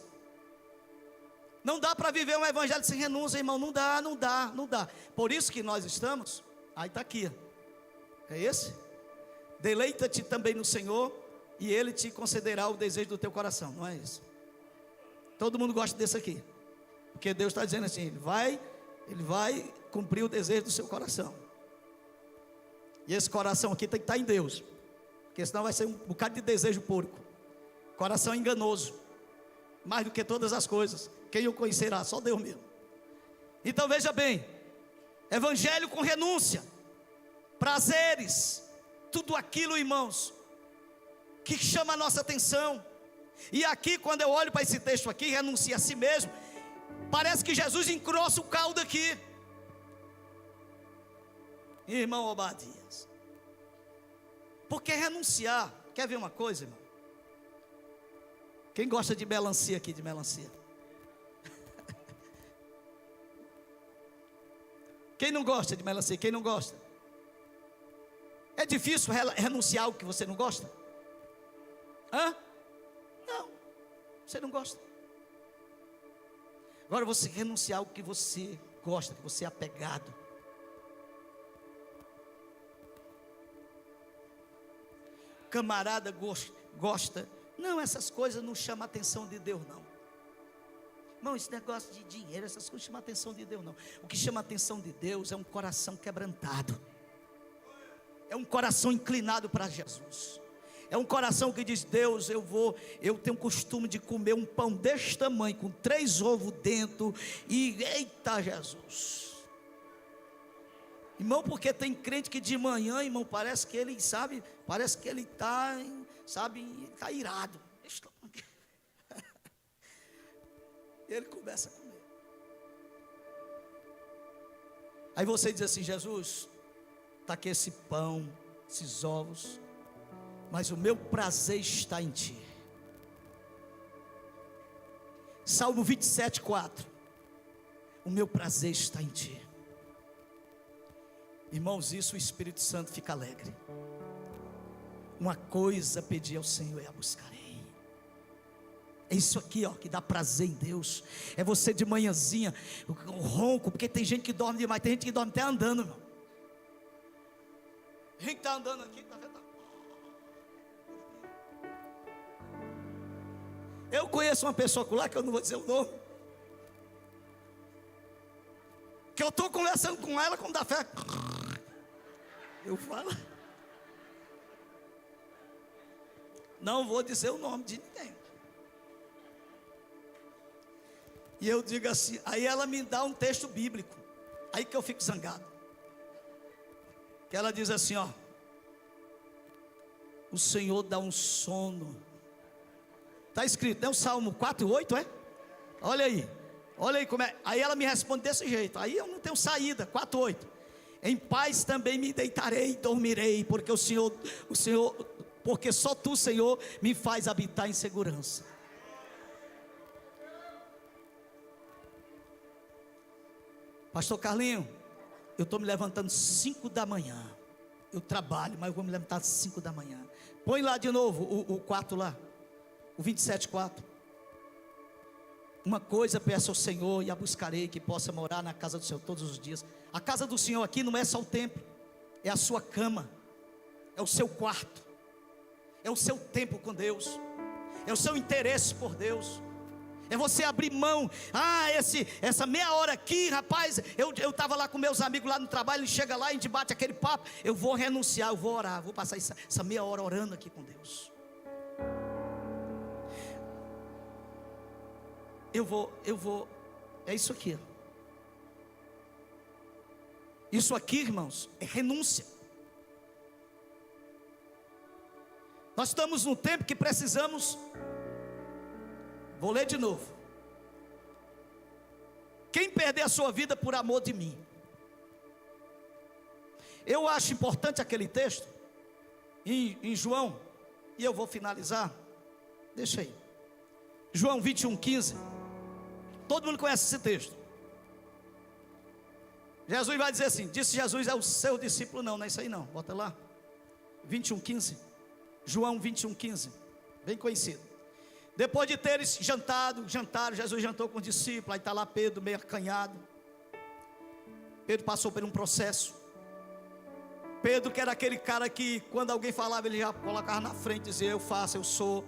Não dá para viver um evangelho sem renúncia, irmão. Não dá. Por isso que nós estamos... Aí está aqui. É esse? Deleita-te também no Senhor, e Ele te concederá o desejo do teu coração. Não é isso? Todo mundo gosta desse aqui. Porque Deus está dizendo assim: Ele vai cumprir o desejo do seu coração. E esse coração aqui tem que estar em Deus. Porque senão vai ser um bocado de desejo porco. Coração enganoso, mais do que todas as coisas. Quem o conhecerá? Só Deus mesmo. Então veja bem, evangelho com renúncia, prazeres, tudo aquilo, irmãos, que chama a nossa atenção. E aqui, quando eu olho para esse texto aqui, renuncia a si mesmo, parece que Jesus engrossa o caldo aqui. Irmão Obadias, porque renunciar, quer ver uma coisa, irmão? Quem gosta de melancia aqui, de melancia? Quem não gosta de melancia? Quem não gosta? É difícil renunciar ao que você não gosta? Hã? Não, você não gosta. Agora você renunciar ao que você gosta, que você é apegado. Camarada gosta. Não, essas coisas não chamam a atenção de Deus, não. Não, esse negócio de dinheiro, essas coisas não chamam a atenção de Deus, não. O que chama a atenção de Deus é um coração quebrantado. É um coração inclinado para Jesus. É um coração que diz: Deus, eu tenho costume de comer um pão deste tamanho, com 3 ovos dentro, e eita Jesus. Irmão, porque tem crente que de manhã, irmão, parece que ele, sabe, parece que ele está, sabe, está irado. Ele começa a comer. Aí você diz assim: Jesus, está aqui esse pão, esses ovos, mas o meu prazer está em Ti. Salmo 27:4. O meu prazer está em Ti. Irmãos, isso o Espírito Santo fica alegre. Uma coisa pedi ao Senhor e a buscarei. É isso aqui, ó, que dá prazer em Deus. É você de manhãzinha, o ronco, porque tem gente que dorme demais, tem gente que dorme até andando, irmão. A gente está andando aqui, tá vendo? Eu conheço uma pessoa lá, que eu não vou dizer o nome, que eu estou conversando com ela, quando dá fé, eu falo, não vou dizer o nome de ninguém. E eu digo assim, aí ela me dá um texto bíblico, aí que eu fico zangado. Que ela diz assim, ó: o Senhor dá um sono. Está escrito, é o Salmo 4:8, é? Olha aí como é. Aí ela me responde desse jeito, aí eu não tenho saída. 4:8. Em paz também me deitarei e dormirei, porque porque só Tu, Senhor, me faz habitar em segurança. Pastor Carlinho, eu estou me levantando 5 da manhã. Eu trabalho, mas eu vou me levantar às 5 da manhã. Põe lá de novo o 4 lá, o 27:4. Uma coisa peço ao Senhor e a buscarei, que possa morar na casa do Senhor todos os dias. A casa do Senhor aqui não é só o templo, é a sua cama, é o seu quarto, é o seu tempo com Deus, é o seu interesse por Deus. É você abrir mão. Essa meia hora aqui, rapaz, eu estava lá com meus amigos lá no trabalho, ele chega lá e a gente bate aquele papo. Eu vou renunciar, eu vou orar, vou passar essa meia hora orando aqui com Deus. Eu vou, é isso aqui. Isso aqui, irmãos, é renúncia. Nós estamos num tempo que precisamos. Vou ler de novo. Quem perder a sua vida por amor de mim. Eu acho importante aquele texto em João, e eu vou finalizar. Deixa aí. João 21:15. Todo mundo conhece esse texto. Jesus vai dizer assim, disse Jesus é o seu discípulo. Não é isso aí não, bota lá 21:15. João 21:15, bem conhecido. Depois de teres jantaram, Jesus jantou com os discípulos. Aí está lá Pedro meio acanhado. Pedro passou por um processo. Pedro, que era aquele cara que quando alguém falava, ele já colocava na frente, dizia: eu faço, eu sou,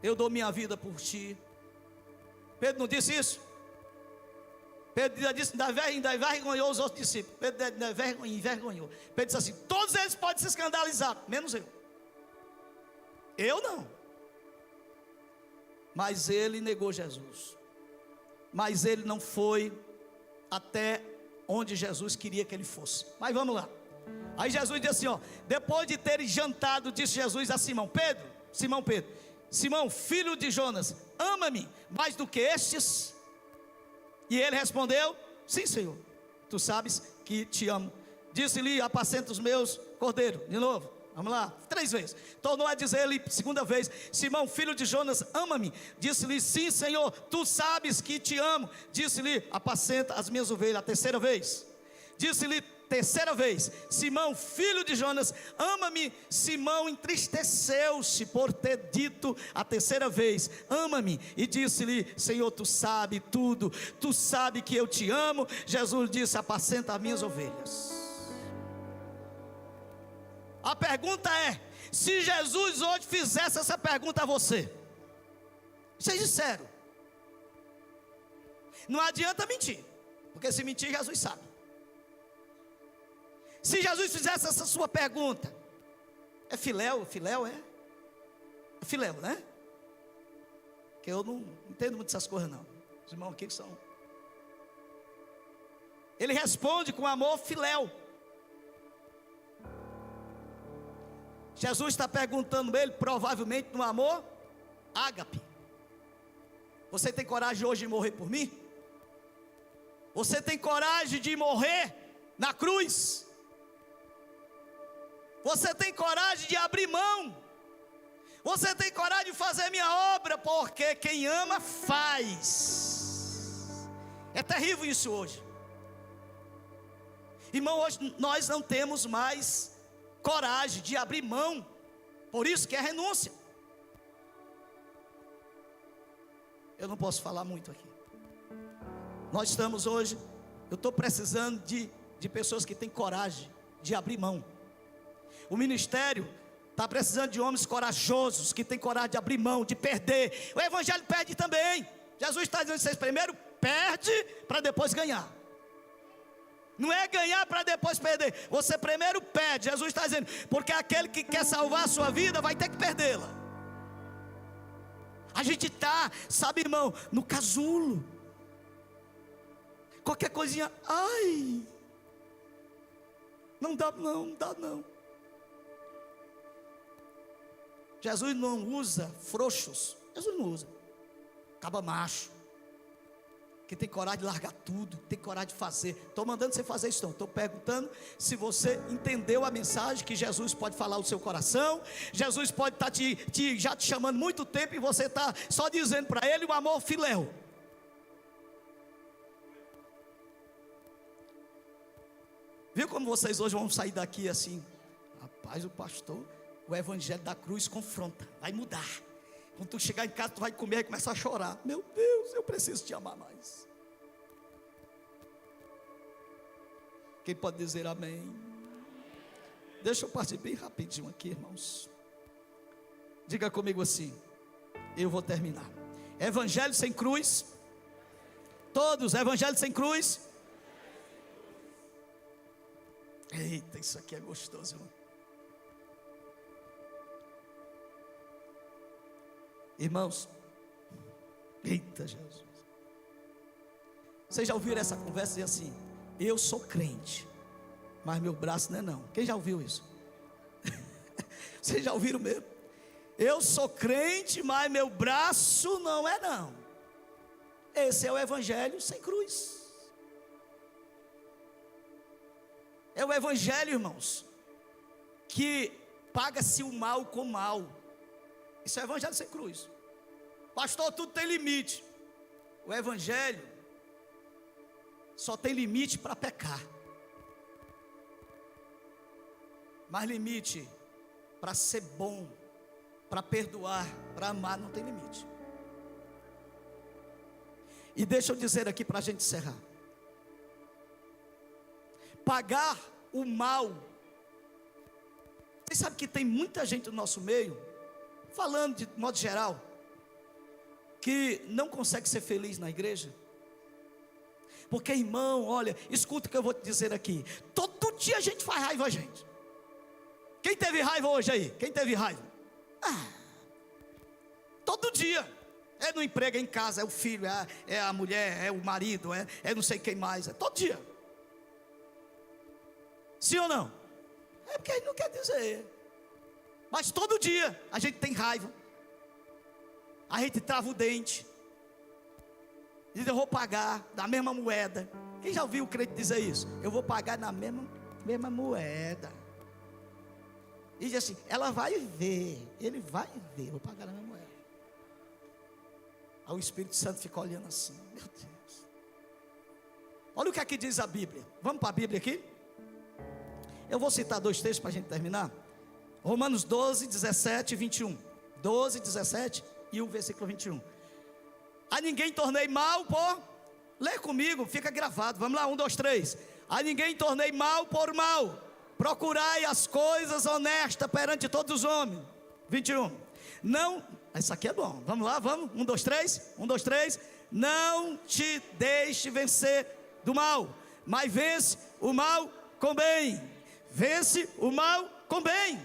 eu dou minha vida por ti. Pedro não disse isso? Pedro já disse, ainda envergonhou os outros discípulos. Pedro envergonhou. Pedro disse assim: todos eles podem se escandalizar, menos eu. Eu não. mas ele negou Jesus. Mas ele não foi até onde Jesus queria que ele fosse. Mas vamos lá. Aí Jesus disse assim, depois de terem jantado, disse Jesus a Simão Pedro, Simão, filho de Jonas, ama-me mais do que estes? E ele respondeu, sim, Senhor, tu sabes que te amo. Disse-lhe, apacenta os meus cordeiros. De novo, vamos lá, 3 vezes. Tornou a dizer-lhe, segunda vez, Simão, filho de Jonas, ama-me. Disse-lhe, sim, Senhor, tu sabes que te amo. Disse-lhe, apacenta as minhas ovelhas. A terceira vez. Disse-lhe, terceira vez, Simão, filho de Jonas, ama-me. Simão entristeceu-se por ter dito a terceira vez, ama-me. E disse-lhe, Senhor, tu sabe tudo, tu sabe que eu te amo. Jesus disse, apacenta as minhas ovelhas. A pergunta é, se Jesus hoje fizesse essa pergunta a você, vocês disseram, não adianta mentir, porque se mentir Jesus sabe. Se Jesus fizesse essa sua pergunta, é filéu, é filéu, né? Que eu não entendo muito essas coisas não. Os irmãos aqui são. Ele responde com amor filéu. Jesus está perguntando a ele, provavelmente no amor ágape. Você tem coragem hoje de morrer por mim? Você tem coragem de morrer na cruz? Você tem coragem de abrir mão? Você tem coragem de fazer minha obra? Porque quem ama faz. É terrível isso hoje. Irmão, hoje nós não temos mais coragem de abrir mão. Por isso que é renúncia. Eu não posso falar muito aqui. Nós estamos hoje, eu estou precisando de pessoas que têm coragem de abrir mão. O ministério está precisando de homens corajosos, que têm coragem de abrir mão, de perder. O evangelho perde também. Jesus está dizendo, vocês primeiro perde para depois ganhar. Não é ganhar para depois perder. Você primeiro perde. Jesus está dizendo, porque aquele que quer salvar a sua vida vai ter que perdê-la. A gente está, sabe, irmão, no casulo. Qualquer coisinha, ai, não dá não. Jesus não usa frouxos. Jesus não usa caba macho, que tem coragem de largar tudo, tem coragem de fazer. Estou mandando você fazer isso não. Estou perguntando se você entendeu a mensagem, que Jesus pode falar o seu coração. Jesus pode estar já te chamando muito tempo, e você está só dizendo para ele o amor filéu. Viu como vocês hoje vão sair daqui assim? Rapaz, o pastor, o evangelho da cruz confronta, vai mudar. Quando tu chegar em casa, tu vai comer e começar a chorar. Meu Deus, eu preciso te amar mais. Quem pode dizer amém? Deixa eu partir bem rapidinho aqui, irmãos. Diga comigo assim, eu vou terminar. Evangelho sem cruz. Todos, evangelho sem cruz. Eita, isso aqui é gostoso, irmão. Irmãos, eita Jesus, vocês já ouviram essa conversa dizer assim, eu sou crente, mas meu braço não é não. Quem já ouviu isso? Vocês já ouviram mesmo? Eu sou crente, mas meu braço não é não. Esse é o evangelho sem cruz. É o evangelho, irmãos, que paga-se o mal com mal. Isso é evangelho sem cruz. Pastor, tudo tem limite. O evangelho só tem limite para pecar, mas limite para ser bom, para perdoar, para amar, não tem limite. E deixa eu dizer aqui para a gente encerrar. Pagar o mal. Você sabe que tem muita gente no nosso meio, falando de modo geral, que não consegue ser feliz na igreja. Porque, irmão, olha, escuta o que eu vou te dizer aqui. Todo dia a gente faz raiva a gente. Quem teve raiva hoje aí? Quem teve raiva? Todo dia. É no emprego, é em casa, é o filho, é a mulher, é o marido, é não sei quem mais, é todo dia. Sim ou não? É porque ele não quer dizer. Mas todo dia a gente tem raiva. A gente trava o dente. Diz, eu vou pagar da mesma moeda. Quem já ouviu o crente dizer isso? Eu vou pagar na mesma moeda. E diz assim, ela vai ver. Ele vai ver, eu vou pagar na mesma moeda. Aí o Espírito Santo fica olhando assim, meu Deus. Olha o que aqui diz a Bíblia. Vamos para a Bíblia aqui? Eu vou citar 2 textos para a gente terminar. Romanos 12, 17 e 21. 12, 17 e o versículo 21. A ninguém tornei mal por... Lê comigo, fica gravado. Vamos lá, 1, 2, 3. A ninguém tornei mal por mal. Procurai as coisas honestas perante todos os homens. 21. Não... Isso aqui é bom. Vamos lá, vamos. 1, 2, 3. 1, 2, 3. Não te deixe vencer do mal, mas vence o mal com bem. Vence o mal com bem.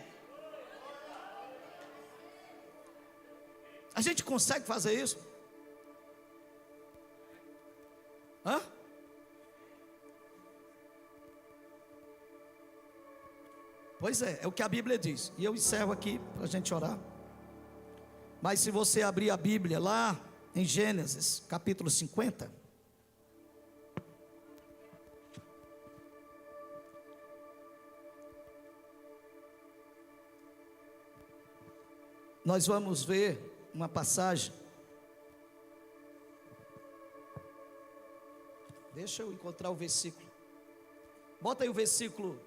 A gente consegue fazer isso? Hã? Pois é o que a Bíblia diz. E eu encerro aqui para a gente orar. Mas se você abrir a Bíblia lá em Gênesis, capítulo 50. Nós vamos ver uma passagem. Deixa eu encontrar o versículo. Bota aí o versículo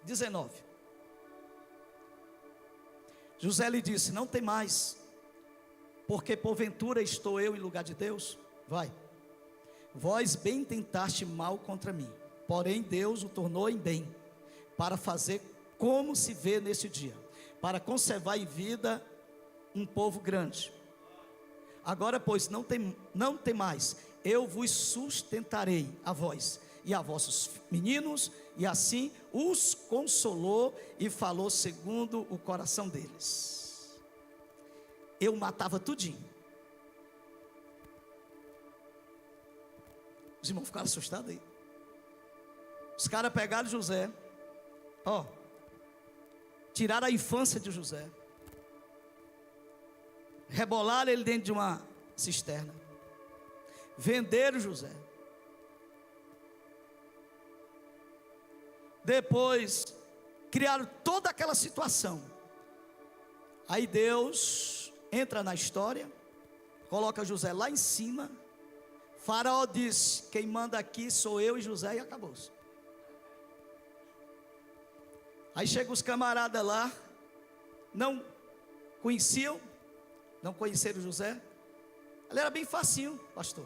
19. José lhe disse, não tem mais, porque porventura estou eu em lugar de Deus? Vai, vós bem tentaste mal contra mim, porém Deus o tornou em bem, para fazer como se vê neste dia, para conservar em vida um povo grande. Agora pois não tem mais, eu vos sustentarei a vós e a vossos meninos. E assim os consolou e falou segundo o coração deles. Eu matava tudinho. Os irmãos ficaram assustados aí. Os caras pegaram José, tiraram a infância de José, rebolaram ele dentro de uma cisterna, venderam José. Depois criaram toda aquela situação. Aí Deus entra na história, coloca José lá em cima. Faraó diz, quem manda aqui sou eu e José, e acabou-se. Aí chegam os camaradas lá, não conheceram José. Ele era bem facinho, pastor.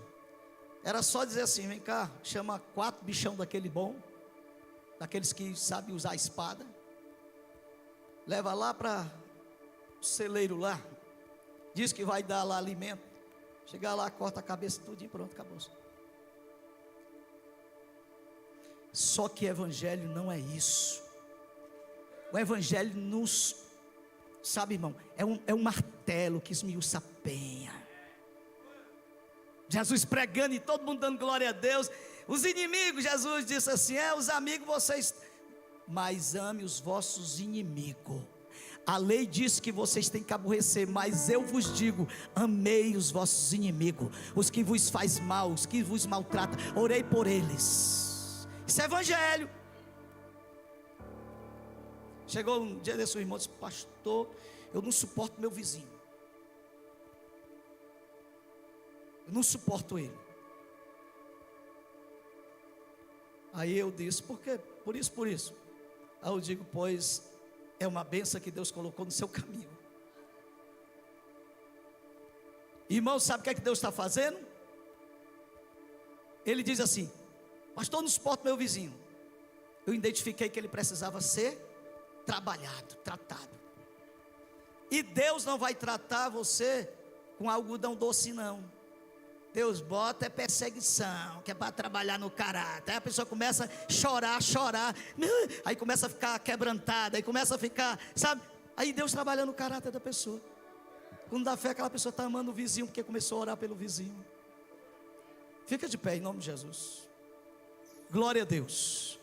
Era só dizer assim, vem cá, chama 4 bichão daquele bom, daqueles que sabem usar a espada, leva lá para o celeiro lá, diz que vai dar lá alimento, chegar lá, corta a cabeça tudo e pronto, acabou. Só que evangelho não é isso. O evangelho nos, sabe, irmão, é um martelo que esmiuça a penha. Jesus pregando e todo mundo dando glória a Deus. Os inimigos, Jesus disse assim, os amigos vocês, mas ame os vossos inimigos. A lei diz que vocês têm que aborrecer, mas eu vos digo, amei os vossos inimigos, os que vos faz mal, os que vos maltratam, orei por eles. Isso é evangelho. Chegou um dia desse, o irmão disse, pastor, eu não suporto meu vizinho, eu não suporto ele. Aí eu disse, por quê? Por isso. Aí eu digo, pois é uma bênção que Deus colocou no seu caminho. Irmão, sabe o que é que Deus está fazendo? Ele diz assim, pastor, não suporto meu vizinho. Eu identifiquei que ele precisava ser trabalhado, tratado. E Deus não vai tratar você com algodão doce não. Deus bota perseguição, que é para trabalhar no caráter. Aí a pessoa começa a chorar, aí começa a ficar quebrantada, aí começa a ficar, sabe? Aí Deus trabalha no caráter da pessoa. Quando dá fé, aquela pessoa está amando o vizinho porque começou a orar pelo vizinho. Fica de pé em nome de Jesus. Glória a Deus.